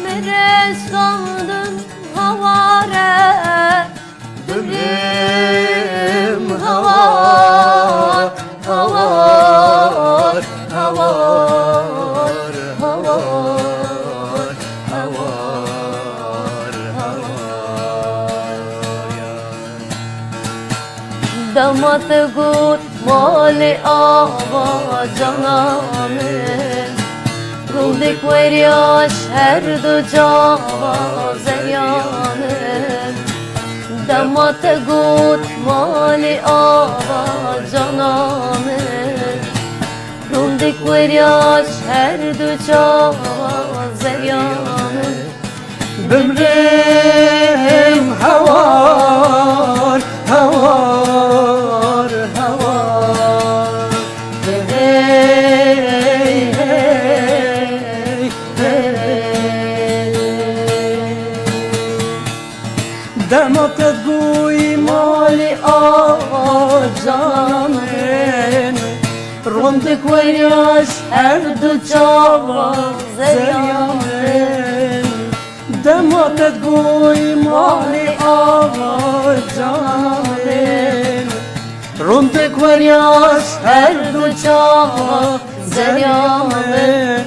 mire sandın havare Ömrüm havar, havar, havar, havar, havar, havar ya. Damat gut mali ava cananım Ruhdik veryaş her du cava zeryanım Damat gut mali ava cananım Ruhdik veryaş her du cava zeryanım Ömrüm havar, havar, havar. Hey, hey, hey. Damat guy mali ağacanın Rondik veryaş her du çava zeryanın Damat guy mali ağacanın Rondik veryaş her du çava zeryanın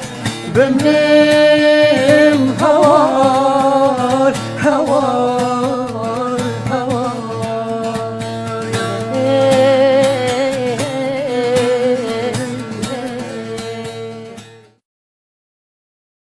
Benim havar, havar